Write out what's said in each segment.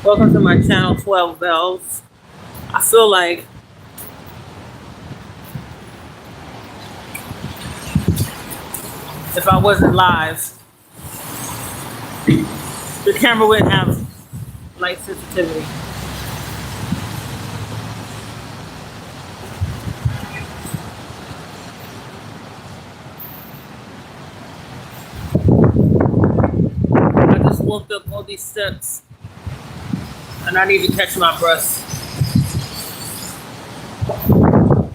Welcome to my channel, 12 Bells. I feel like if I wasn't live, the camera wouldn't have light sensitivity. I just walked up all these steps and I need to catch my breath.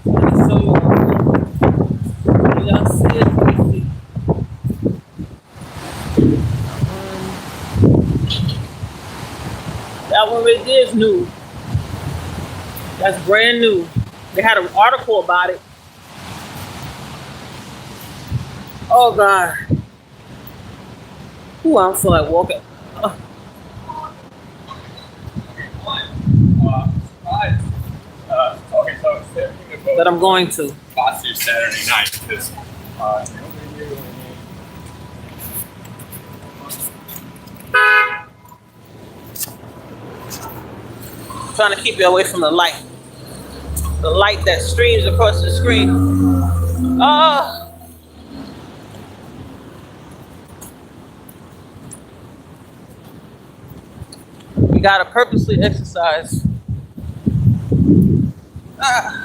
Let me show you all. Do y'all see it? Let me see. That one right there is new. That's brand new. They had an article about it. Oh God. Ooh, I don't feel like walking. Okay, so I was thinking about But I'm going to. last year Saturday night because Trying to keep you away from the light. The light that streams across the screen. Oh. We gotta purposely exercise. Ah.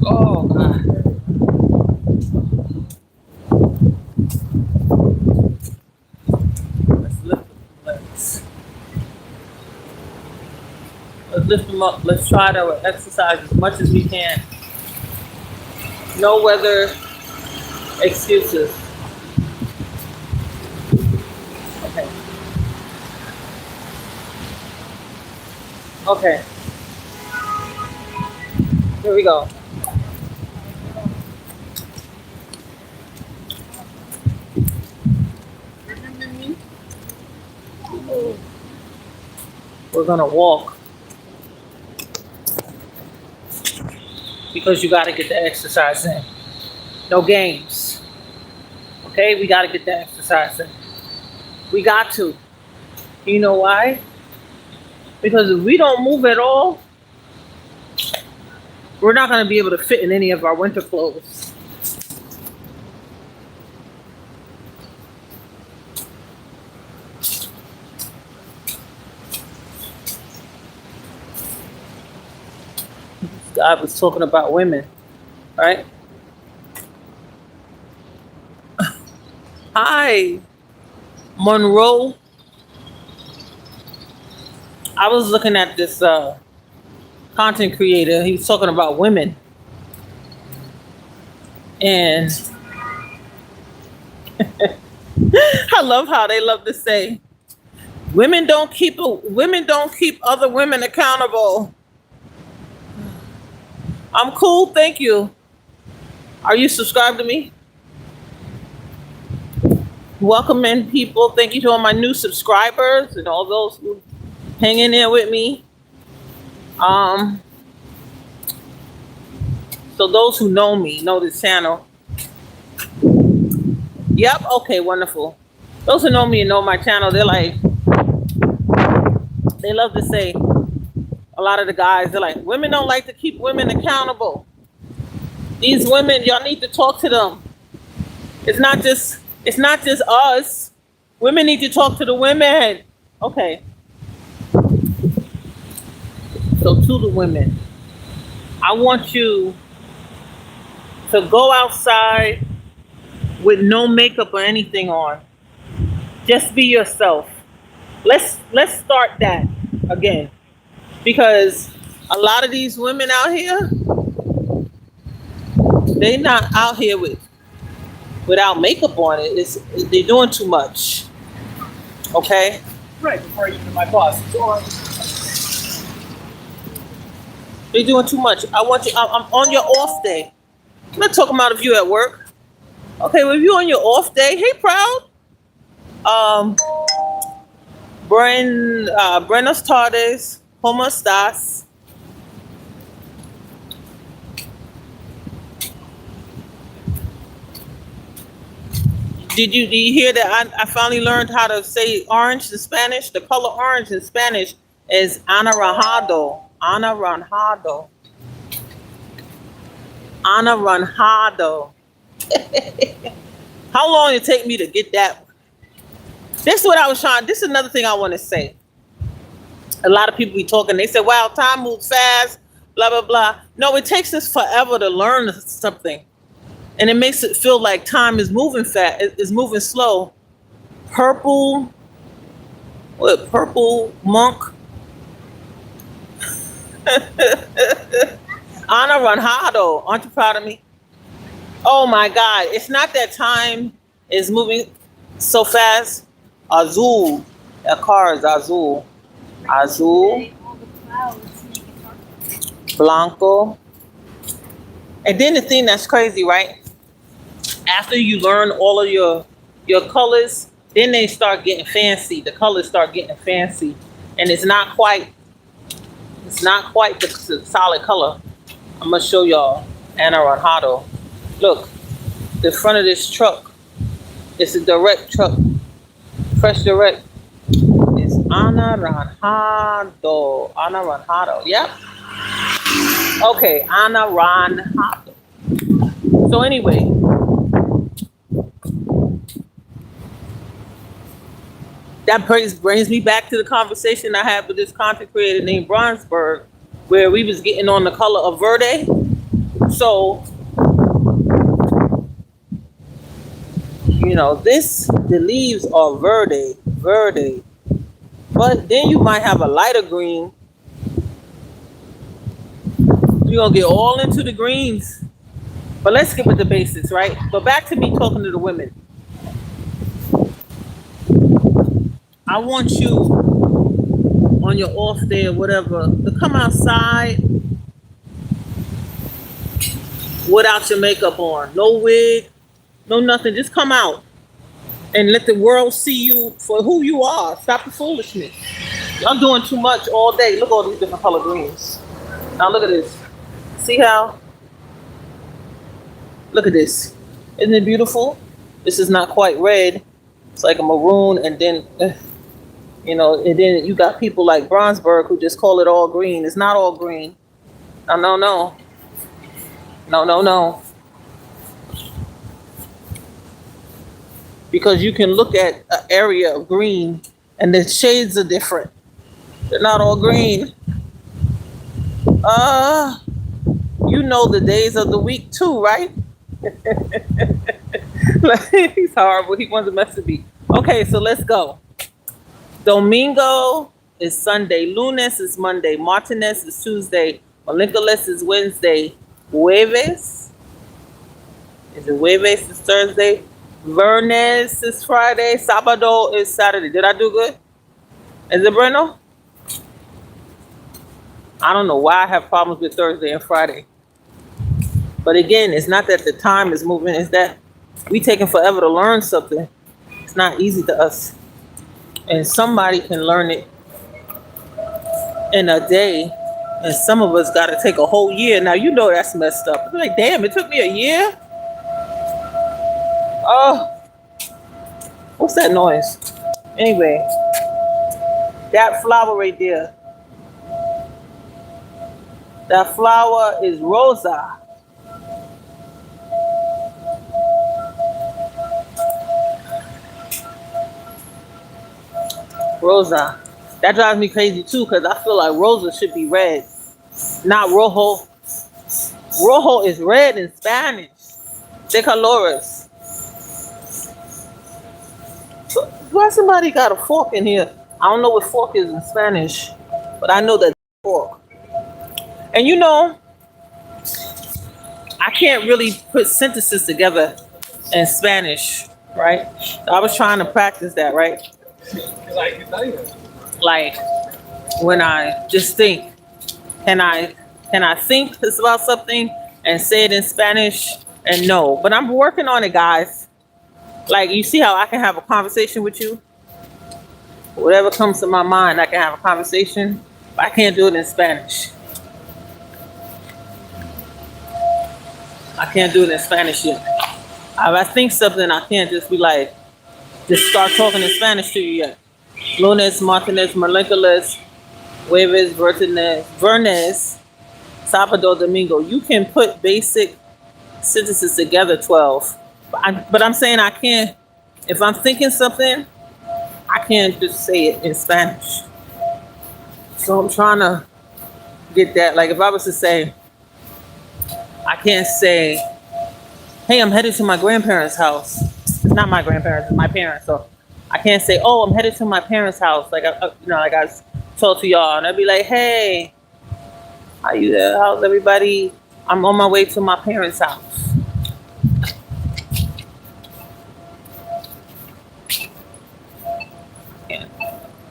Oh God. Let's lift the legs. Let's lift them up. Let's try to exercise as much as we can. No weather excuses. Okay. Okay. Here we go. We're gonna walk because you gotta get the exercise in. No games. Okay, we gotta get the exercise in. We got to. You know why? Because if we don't move at all, we're not gonna be able to fit in any of our winter clothes. God was talking about women, right? Hi, Monroe. I was looking at this content creator. He was talking about women, and I love how they love to say, women don't keep other women accountable. I'm cool, thank you. Are you subscribed to me? Welcome in, people. Thank you to all my new subscribers and all those who hang in there with me. So those who know me know this channel. Yep. Okay. Wonderful. Those who know me and know my channel, they love to say. A lot of the guys, they're like, women don't like to keep women accountable. These women, y'all need to talk to them. It's not just us. Women need to talk to the women. Okay. So to the women, I want you to go outside with no makeup or anything on. Just be yourself. Let's start that again. Because a lot of these women out here, they not out here without makeup on it. They're doing too much. Okay? right before you get my boss. They're doing too much. I'm on your off day. I'm not talking about if you at work. Okay, well, if you on your off day, hey, proud. Buenas tardes. ¿Cómo estás? Did you hear that I finally learned how to say orange in Spanish? The color orange in Spanish is anaranjado. Anaranjado. Anaranjado. How long did it take me to get that? This is what I was trying. This is another thing I want to say. A lot of people be talking. They say, "Wow, time moves fast." Blah blah blah. No, it takes us forever to learn something, and it makes it feel like time is moving fast. It's moving slow. Purple, what? Purple monk. Ana Ranjado. Aren't you proud of me? Oh my God! It's not that time is moving so fast. Azul. That car is azul. Azul. All the clouds make it dark. Blanco. And then the thing that's crazy, right? After you learn all of your colors, then they start getting fancy. The colors start getting fancy, and it's not quite the solid color. I'm gonna show y'all Anaranjado. Look, the front of this truck. It's a direct truck, fresh direct. It's Anaranjado. Anaranjado. Yep. Okay, Anaranjado. So anyway, that brings me back to the conversation I had with this content creator named Bronsberg, where we was getting on the color of verde. So, the leaves are verde, but then you might have a lighter green. You're gonna get all into the greens. But let's get with the basics, right? But back to me talking to the women. I want you on your off day or whatever to come outside without your makeup on. No wig, no nothing. Just come out and let the world see you for who you are. Stop the foolishness. I'm doing too much all day. Look at all these different color greens. Now look at this. See how? Look at this. Isn't it beautiful? This is not quite red. It's like a maroon, and then, and then you got people like Bronsberg who just call it all green. It's not all green. No. Because you can look at an area of green, and the shades are different. They're not all green. The days of the week too, right? He's horrible. He wants to mess with me. Okay, so let's go. Domingo is Sunday. Lunes is Monday. Martinez is Tuesday. Malincoles is Wednesday. Jueves. Is it Jueves is Thursday? Viernes is Friday. Sábado is Saturday. Did I do good? Is it Breno? I don't know why I have problems with Thursday and Friday. But again, it's not that the time is moving. It's that we taking forever to learn something. It's not easy to us. And somebody can learn it in a day. And some of us got to take a whole year. Now, that's messed up. I'm like, damn, it took me a year? Oh, what's that noise? Anyway, that flower right there. That flower is Rosa. Rosa. That drives me crazy too, because I feel like Rosa should be red, not rojo. Rojo is red in Spanish. De colores. Why somebody got a fork in here? I don't know what fork is in Spanish, but I know that fork. And I can't really put sentences together in Spanish, right? I was trying to practice that, right? Like when I just think, can I think about something and say it in Spanish? And no, but I'm working on it, guys. Like, you see how I can have a conversation with you? Whatever comes to my mind, I can have a conversation, but I can't do it in Spanish. I can't do it in Spanish yet. If I think something, I can't just be like, just start talking in Spanish to you yet. Lunes, Martinez, Malencoles, Jueves, Vernes, Sábado, Domingo. You can put basic sentences together 12. But I'm saying I can't, if I'm thinking something, I can't just say it in Spanish. So I'm trying to get that. Like if I was to say, I can't say, hey, I'm headed to my grandparents' house. It's not my grandparents, it's my parents. So I can't say, oh, I'm headed to my parents' house. Like, like I told to y'all. And I'd be like, hey, how you there? How's everybody? I'm on my way to my parents' house.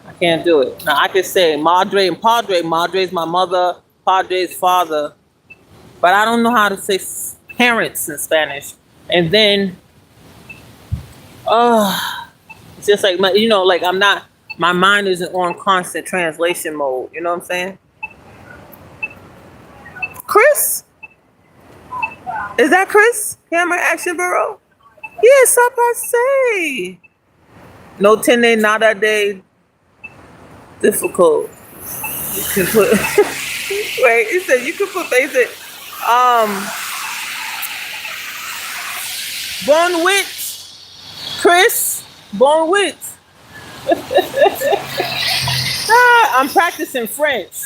I can't do it. Now I could say madre and padre. Madre's my mother, padre's father. But I don't know how to say parents in Spanish. And then, it's just like like I'm not. My mind isn't on constant translation mode. You know what I'm saying? Chris, is that Chris? Camera Action Bureau? Yes, I say. No tiene nada de difficult. You can put. Wait, he said you can put basic. Born with Chris. Born with. I'm practicing French.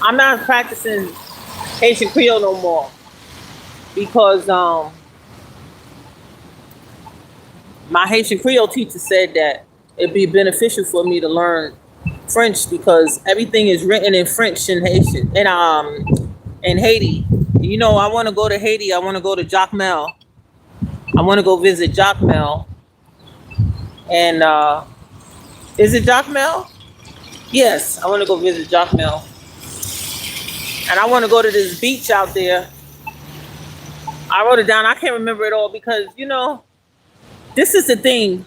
I'm not practicing Haitian Creole no more because my Haitian Creole teacher said that it'd be beneficial for me to learn French because everything is written in French in Haitian in Haiti. I want to go to Haiti. I want to go to Jacmel. I want to go visit Jacmel. And is it Jacmel? Yes, I want to go visit Jacmel. And I want to go to this beach out there. I wrote it down. I can't remember it all because, this is the thing.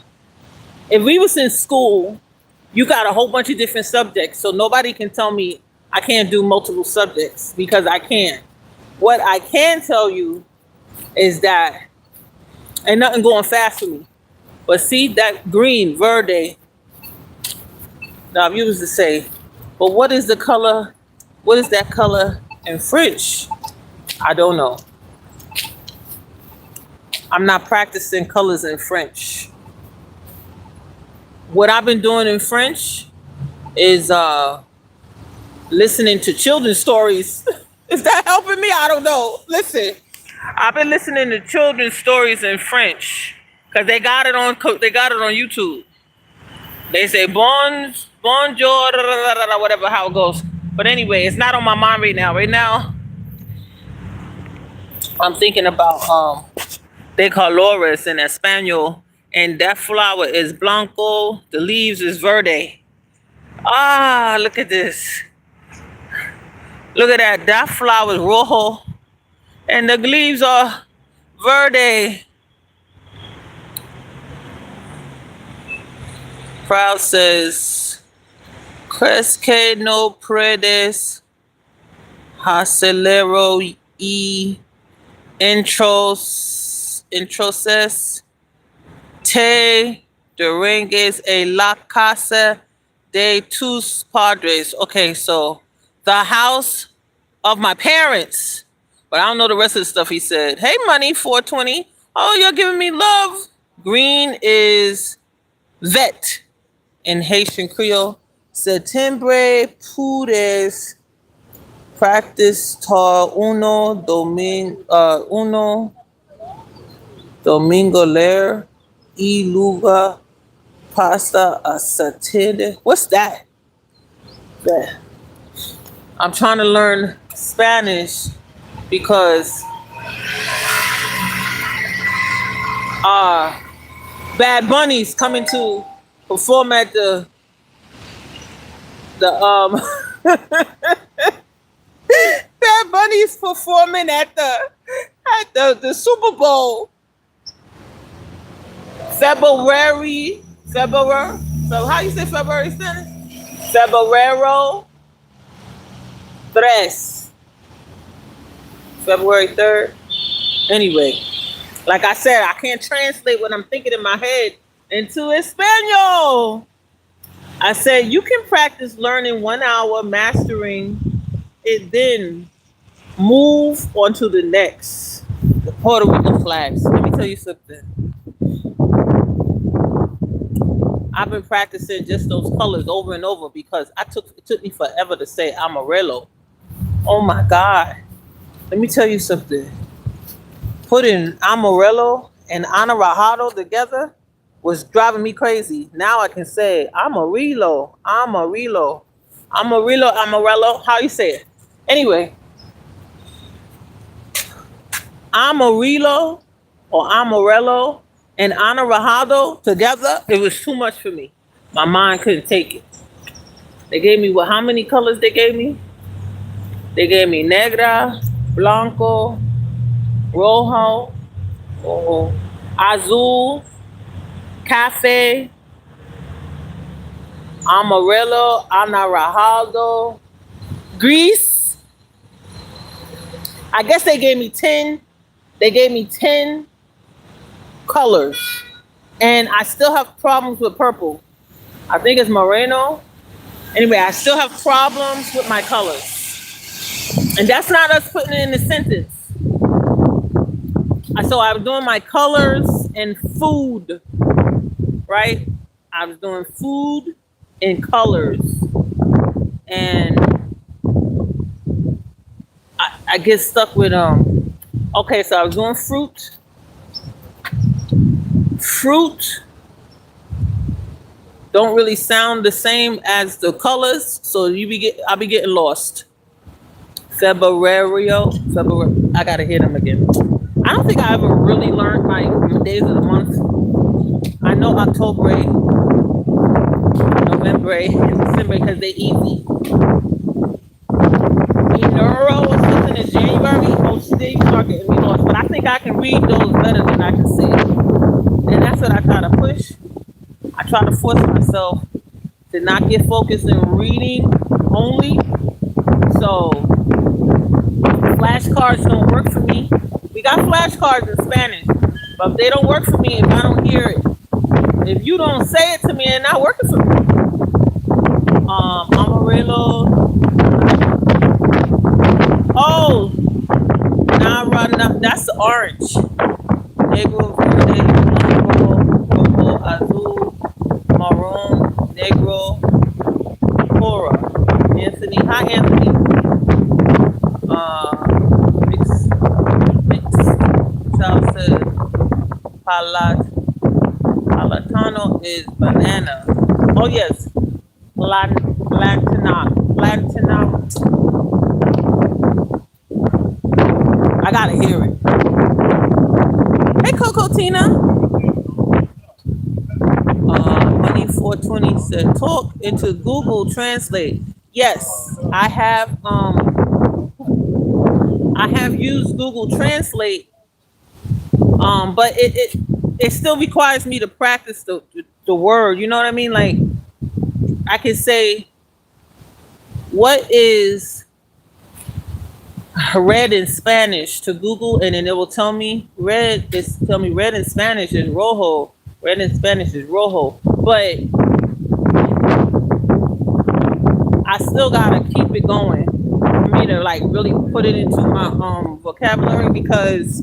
If we was in school, you got a whole bunch of different subjects. So nobody can tell me I can't do multiple subjects because I can't. What I can tell you is that ain't nothing going fast for me. But see that green, verde. Now, if you was to say, but what is the color? What is that color in French? I don't know. I'm not practicing colors in French. What I've been doing in French is listening to children's stories. Is that helping me? I don't know. Listen, I've been listening to children's stories in French because they got it on YouTube. They say bonjour, whatever, how it goes. But anyway, it's not on my mind right now. Right now, I'm thinking about de colores in Espanol, and that flower is blanco. The leaves is verde. Ah, look at this. Look at that. That flower is rojo, and the leaves are verde. Proud says, "Cres que no puedes acelero y entonces te dirigues a la casa de tus padres." Okay, so the house of my parents. But I don't know the rest of the stuff he said. Hey, money, 420. Oh, you're giving me love. Green is vet in Haitian Creole. Septiembre pudes practice tar uno domingo leer y lugar pasta a satide. What's that? I'm trying to learn Spanish because Bad Bunny's coming to perform at the Bad Bunny's performing at the Super Bowl. February. So how you say February, Spanish? Febrero 3. February 3rd. Anyway, Like I said, I can't translate what I'm thinking in my head into Espanol. I said you can practice learning 1 hour, mastering it, then move on to the next. The Puerto Rican flags. Let me tell you something. I've been practicing just those colors over and over because it took me forever to say Amarillo. Oh my God. Let me tell you something. Putting Amarillo and Anaranjado together was driving me crazy. Now I can say Amarillo, Amarillo, Amarillo, Amarillo. How you say it? Anyway, Amarillo or Amarillo and Anaranjado together, it was too much for me. My mind couldn't take it. They gave me how many colors they gave me? They gave me negra, blanco, rojo, oh, azul, cafe, amarillo, anaranjado, gris. I guess they gave me 10. They gave me 10 colors. And I still have problems with purple. I think it's moreno. Anyway, I still have problems with my colors. And that's not us putting it in the sentence. So I was doing my colors and food, right? I was doing food and colors. And I get stuck with okay, so I was doing fruit. Fruit don't really sound the same as the colors, so I'll be getting lost. February. I gotta hit them again. I don't think I ever really learned my days of the month. I know October, November, and December because they're easy. Enero or something in January. Oh, Steve start getting me lost, but I think I can read those better than I can see. And that's what I try to push. I try to force myself to not get focused in reading only. So flashcards don't work for me. We got flashcards in Spanish, but if they don't work for me, if I don't hear it, if you don't say it to me, it's not working for me. Amarillo. Oh, that's the orange. Negro, verde, blanco, rojo, azul, maroon, negro, Cora. Anthony. Hi, Anthony. Mix salsa. Palatano is banana. Oh, yes. Lantina. I gotta hear it. Hey, Coco Tina. Money 420 said, talk into Google Translate. Yes, I have used Google Translate, but it still requires me to practice the word. You know what I mean? Like I can say, what is red in Spanish to Google, and then it will tell me red in Spanish is rojo. Red in Spanish is rojo. But I still gotta keep it going for me to like really put it into my vocabulary, because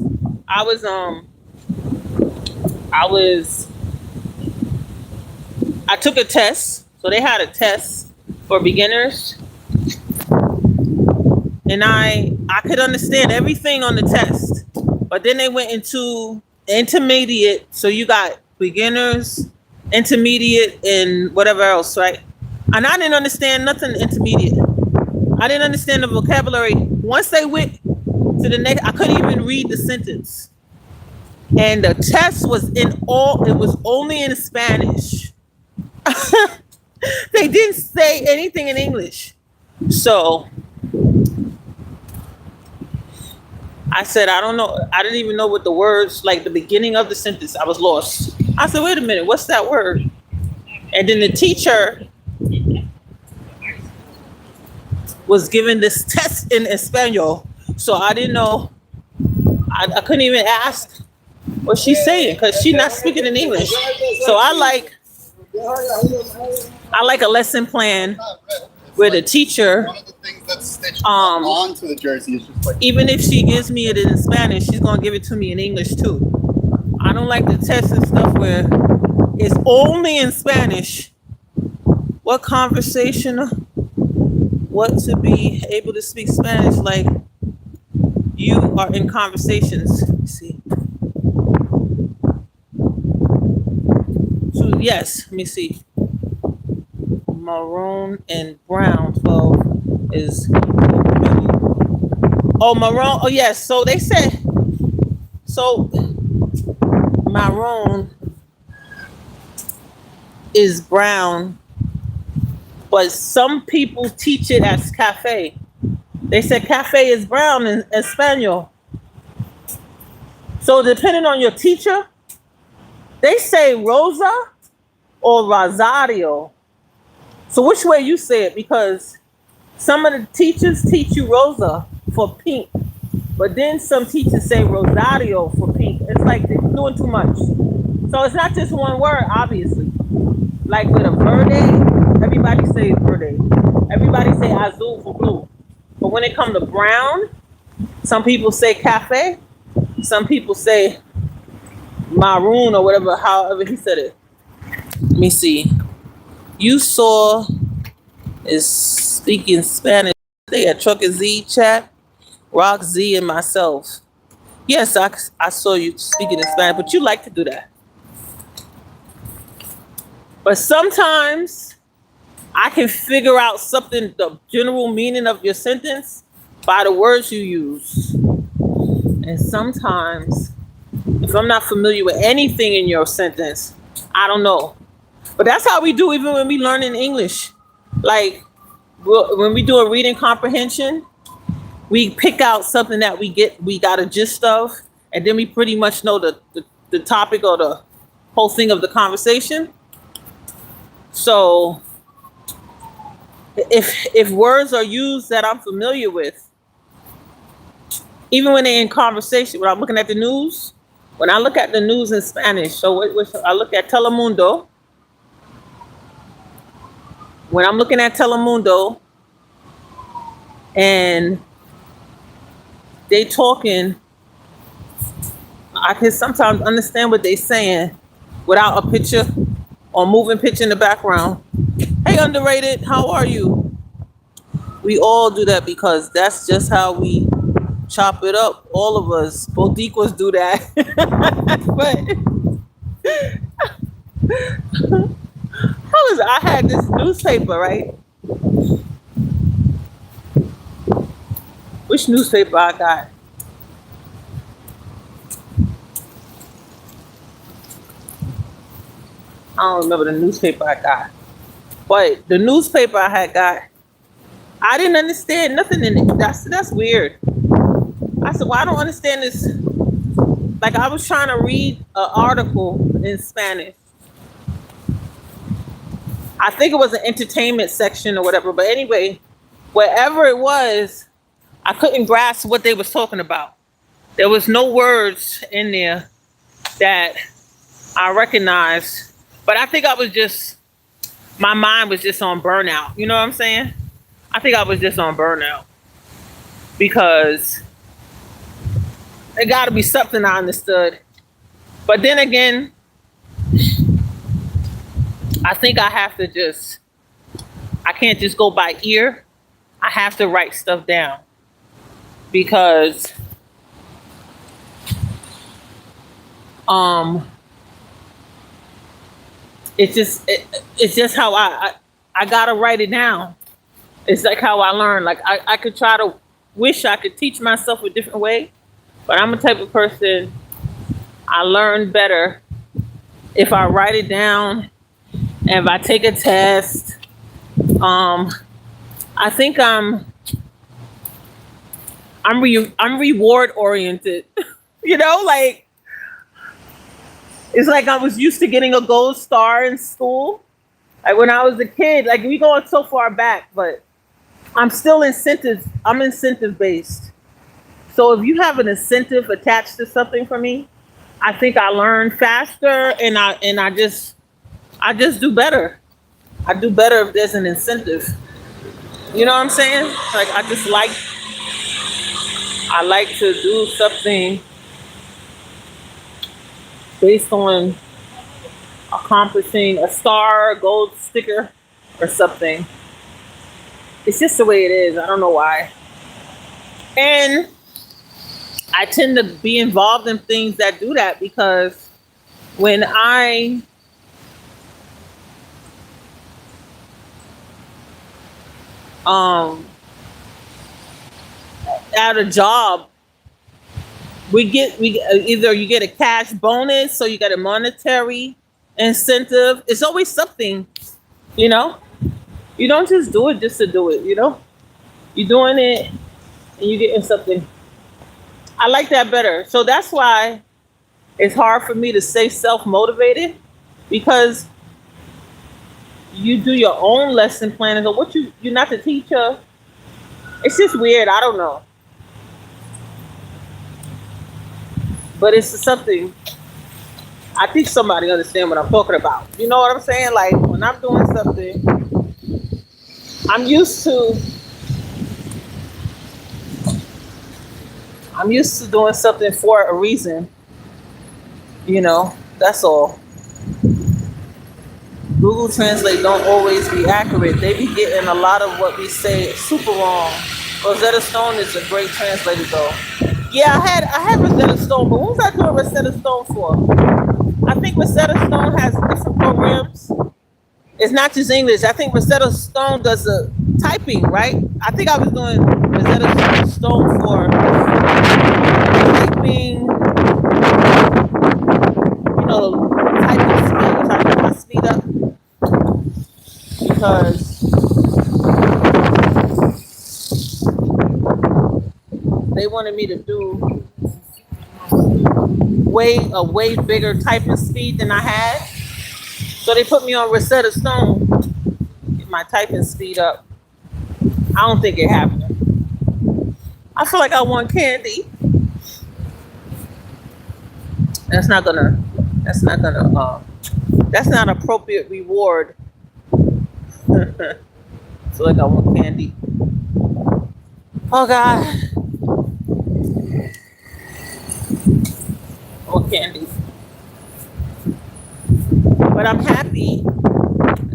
I took a test. So they had a test for beginners, and I could understand everything on the test, but then they went into intermediate. So you got beginners, intermediate, and whatever else, right? And I didn't understand nothing intermediate. I didn't understand the vocabulary. Once they went to the next, I couldn't even read the sentence. And the test was it was only in Spanish. They didn't say anything in English. So I said, I don't know. I didn't even know what the words, like the beginning of the sentence. I was lost. I said, wait a minute, what's that word? And then the teacher was given this test in Espanol. So I didn't know. I couldn't even ask. what she's saying because she's not speaking in English. So I like a lesson plan where the teacher, One of the things that's stitched um, onto the jersey is just like even if she gives me it in Spanish, she's gonna give it to me in English too. I don't like the tests and stuff where it's only in Spanish. What conversation? What to be able to speak Spanish like you are in conversations. Let me see. So yes, let me see. Maroon and brown 12 is oh maroon. Oh yes. So they said so maroon is brown, but some people teach it as cafe. They said cafe is brown in Espanol. So depending on your teacher, they say rosa or rosario. So which way you say it? Because some of the teachers teach you rosa for pink, but then some teachers say rosario for pink. It's like they're doing too much. So it's not just one word, obviously. Like with a verde, everybody say verde. Everybody say azul for blue. But when it comes to brown, some people say cafe, some people say maroon or whatever, however he said it. Let me see. You saw is speaking Spanish. They had Trucker Z chat, Rock Z, and myself. Yes, I saw you speaking in Spanish, but you like to do that. But sometimes I can figure out something, the general meaning of your sentence by the words you use. And sometimes, if I'm not familiar with anything in your sentence, I don't know. But that's how we do even when we learn in English. Like when we do a reading comprehension, we pick out something that we got a gist of, and then we pretty much know the topic or the whole thing of the conversation. So if words are used that I'm familiar with, even when they're in conversation, when I'm looking at the news, when I look at the news in Spanish, so I look at Telemundo. When I'm looking at Telemundo and they talking, I can sometimes understand what they're saying without a picture or moving picture in the background. Hey, underrated, how are you? We all do that because that's just how we chop it up. All of us, Bodiquas do that. But I had this newspaper, right? Which newspaper I got? I don't remember the newspaper I got. But the newspaper I had got, I didn't understand nothing in it. That's weird. I said, well, I don't understand this. Like I was trying to read an article in Spanish. I think it was an entertainment section or whatever. But anyway, wherever it was, I couldn't grasp what they was talking about. There was no words in there that I recognized. But I think my mind was just on burnout. You know what I'm saying? I think I was just on burnout. Because it got to be something I understood. But then again, I think I can't just go by ear. I have to write stuff down. Because it's just how I gotta write it down. It's like how I learn. Like I could try to wish I could teach myself a different way, but I'm the type of person I learn better if I write it down and if I take a test. I think I'm reward oriented. You know, like it's like I was used to getting a gold star in school. Like when I was a kid, like we going so far back, but I'm still I'm incentive based. So if you have an incentive attached to something for me, I think I learn faster, and I just do better. I do better if there's an incentive. You know what I'm saying? Like I like to do something based on accomplishing a star, gold sticker, or something. It's just the way it is. I don't know why. And I tend to be involved in things that do that because when I um at a job, we either you get a cash bonus, so you get a monetary incentive. It's always something, you know. You don't just do it just to do it, you know. You're doing it and you're getting something. I like that better. So that's why it's hard for me to say self motivated because you do your own lesson planning. So what you're not the teacher. It's just weird. I don't know, but it's something. I think somebody understand what I'm talking about. You know what I'm saying? Like when I'm doing something, I'm used to I'm used to doing something for a reason. You know, that's all. Google Translate don't always be accurate. They be getting a lot of what we say super wrong. Rosetta Stone is a great translator though. Yeah, I had Rosetta Stone, but what was I doing Rosetta Stone for? I think Rosetta Stone has different programs. It's not just English. I think Rosetta Stone does the typing, right? I think I was doing Rosetta Stone for typing, typing speed, trying to get my speed up because they wanted me to do a way bigger typing speed than I had. So they put me on Rosetta Stone, get my typing speed up. I don't think it happened. I feel like I want candy. That's not gonna. That's not appropriate reward. So like I want candy. Oh God, I want candy. But I'm happy.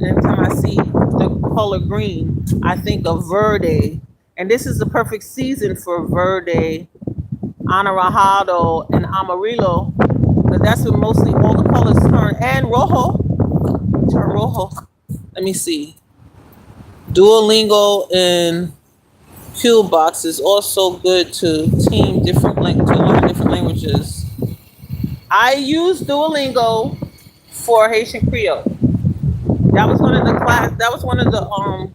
Every time I see the color green, I think of Verde. And this is the perfect season for Verde, Anaranjado, and Amarillo. But that's when mostly all the colors turn. And Rojo. Turn Rojo. Let me see. Duolingo and Qbox is also good to learn different languages. I use Duolingo for Haitian Creole. That was one of the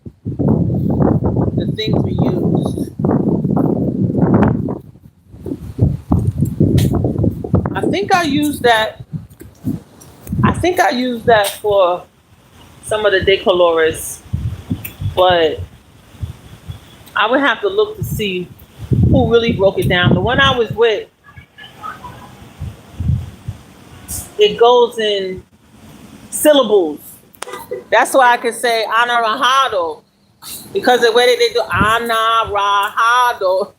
things we used. I think I used that for some of the decolores, but I would have to look to see who really broke it down. The one I was with, it goes in syllables. That's why I can say anaranjado, because the way that they do anaranjado.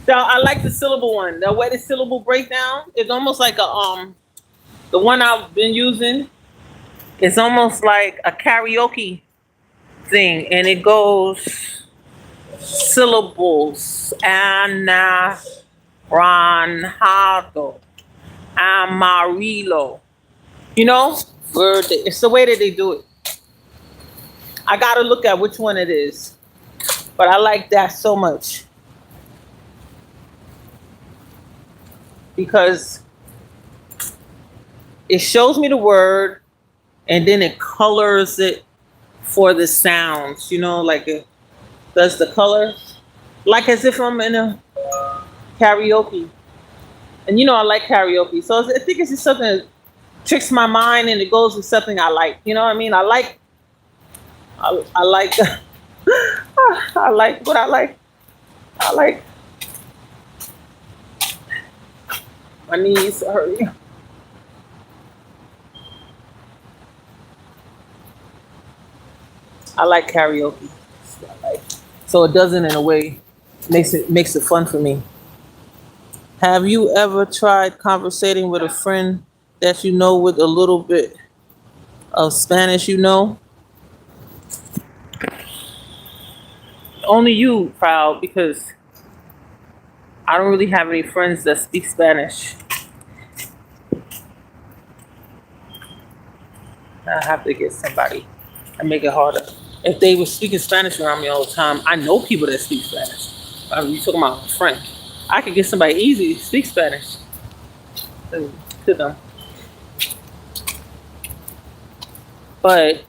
So I like the syllable one. The way the syllable breakdown is almost like the one I've been using. It's almost like a karaoke thing, and it goes syllables. Anaranjado, Amarillo. You know, it's the way that they do it. I gotta look at which one it is, but I like that so much because it shows me the word and then it colors it for the sounds. You know, like it does the color, like as if I'm in a karaoke. And I like karaoke, so I think it's just something that tricks my mind and it goes with something I like. You know what I mean? I like I like I like what I like. I like My knees are hurting. I like karaoke. So it doesn't, in a way, makes it fun for me. Have you ever tried conversating with a friend that you know with a little bit of Spanish? You know, only you, proud, because I don't really have any friends that speak Spanish. I have to get somebody and make it harder. If they were speaking Spanish around me all the time, I know people that speak Spanish. You talking about a friend? I could get somebody easy to speak Spanish to them. But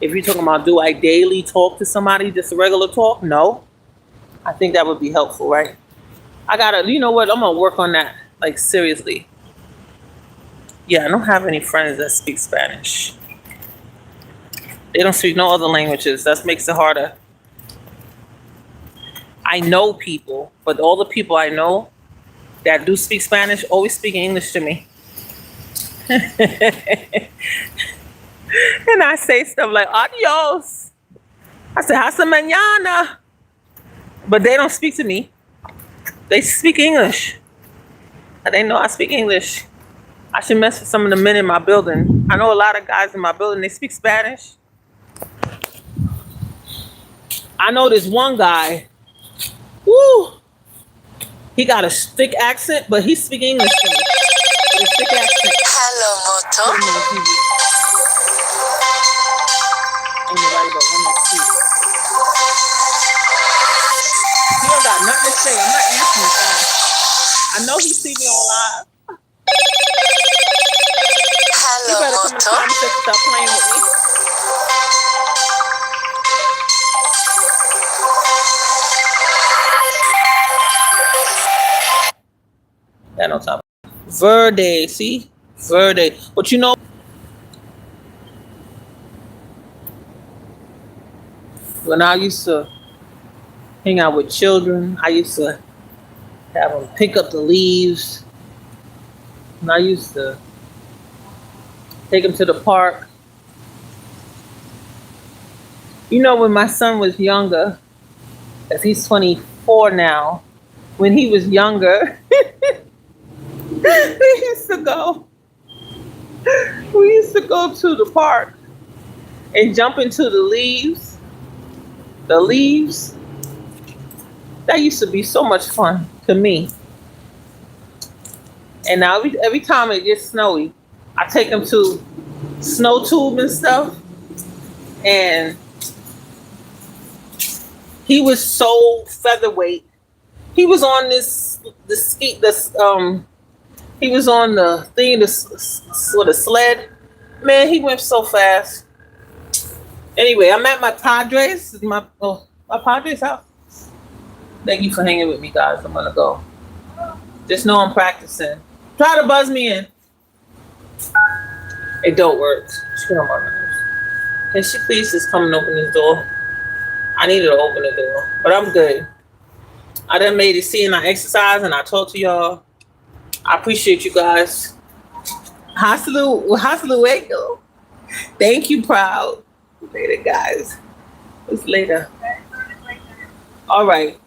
if you're talking about, do I daily talk to somebody, just a regular talk? No. I think that would be helpful, right? You know what? I'm gonna work on that, like, seriously. Yeah, I don't have any friends that speak Spanish. They don't speak no other languages. That makes it harder. I know people, but all the people I know that do speak Spanish always speak English to me. And I say stuff like adios. I say hasta mañana. But they don't speak to me. They speak English. They know I speak English. I should mess with some of the men in my building. I know a lot of guys in my building, they speak Spanish. I know this one guy. Woo! He got a thick accent, but he speaks English to me. With a thick accent. Hello, Put Moto. him on TV. Ain't nobody but one that speaks. He don't got nothing to say. I'm not answering his phone. I know he see me on live. You Hello, better come in the Moto. comment section and stop playing with me. That on top. Verde, see? Verde. But you know, when I used to hang out with children, I used to have them pick up the leaves. And I used to take them to the park. You know, when my son was younger, as he's 24 now, when he was younger, we used to go to the park and jump into the leaves. The leaves, that used to be so much fun to me. And now every time it gets snowy, I take him to snow tube and stuff. And he was so featherweight. He was on he was on the thing, the sled. Man, he went so fast. Anyway, I'm at my Padres, my Padres house. Thank you for hanging with me, guys. I'm gonna go. Just know I'm practicing. Try to buzz me in. It don't work. She got on my nerves. Can she please just come and open this door? I needed to open the door, but I'm good. I done made it, seeing I exercise and I talk to y'all. I appreciate you guys. Hasta luego. Thank you, proud. Later, guys. It's later. All right.